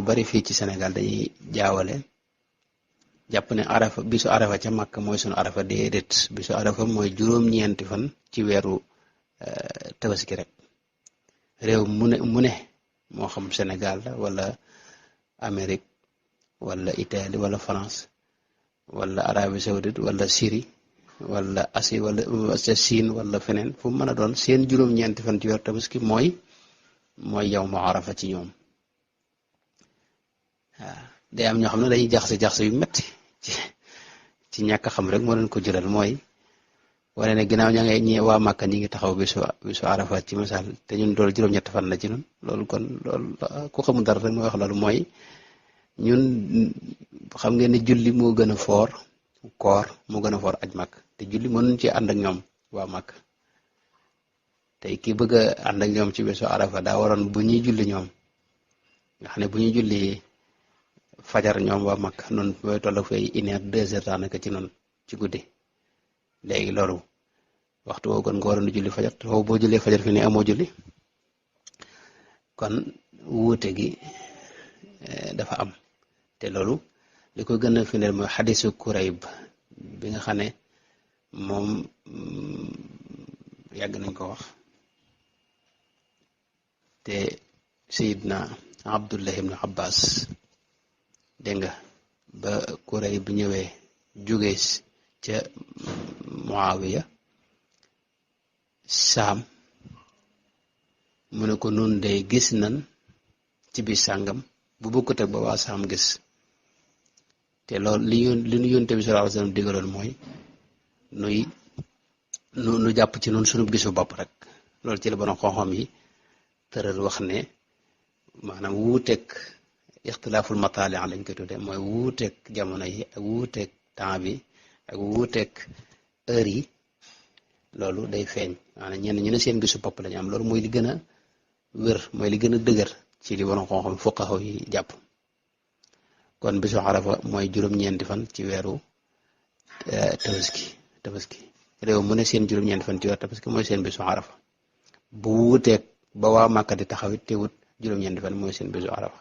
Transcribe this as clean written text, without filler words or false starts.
bari fii ci Sénégal dañuy jaawale jàpp ne arafa bisu arafa ca Makka mooy sunu arafa déedéet bisu arafa mooy juróom-ñeenti fan ci weeru tabaski rek réew mu ne moo xam Sénégal la wala Amérique wala Italie wala France wala Arabie Saoudite wala Syrie wala Asie wala Chine wala feneen fu mu mën a doon seen juróom-ñeenti fan ci weeru tabaski mooy yawmu arafa ci ñoom waaw day am ñoo xam ne dañuy jaxase yu metti ci ñàkk xam rek moo leen ko jural mooy wane ne ginnaaw ña ngay ñi waa Màkka ñi ngi taxaw bisu arafa ci misaal te ñun loolu juróom-ñetti fan la ci ñun loolu kon loolu ku xamul dara rek mooy wax loolu mooy ñun xam ngeen ne julli moo gën a foor koor moo gën a foor aj Màkk te julli mënuñ ci ànd ak ñoom waa Màkk tey ki bëgg a ànd ak ñoom ci bisu arafa daa waroon bu ñuy julli ñoom nga xam ne bu ñuy julli fajar ñoom waa Makka noonu booy toll ak fay 1 heure 2 heures daanaka ci noonu ci guddi léegi loolu waxtu woo kon nga waroon julli fajar te foofu boo jullee fajar fi ne amoo julli kon wuute gi dafa am te loolu li ko gën a firndeel mooy xadisu Kurayb bi nga xam ne moom yàgg nañ ko wax te Seydina Abdullah ibn Abbas dégg nga ba Kurayb bi ñëwee jóge ca Muawiya Saam mu ne ko nun day gis nan ci bis sàngam bu bokkut ak ba waa Saam gis te loolu li ñu Yonent bi sallallahu alayhi wasallam digaloon mooy nu jàpp ci noonu sunu gisu bopp rek loolu ci la borom xam-xam yi tëral wax ne maanaam wuuteeg ixtilaaful mataali lañ koy tudde mooy wuuteeg jamono yi ak wuuteeg temps bi ak wuuteeg heure yi loolu day feeñ maanaam ñenn ñu ne seen gisu bopp lañu am loolu mooy li gën a wér mooy li gën a dëgër ci li borom xam-xam fuqaha yi jàpp kon bisu arafa mooy juróom-ñeenti fan ci weeru tabaski réew mu ne seen juróom-ñeenti fan ci weeru tabaski mooy seen bisu arafa bu wuuteeg ba waa Màkka di taxawit te wut juróom-ñeenti fan mooy seen bisu arafa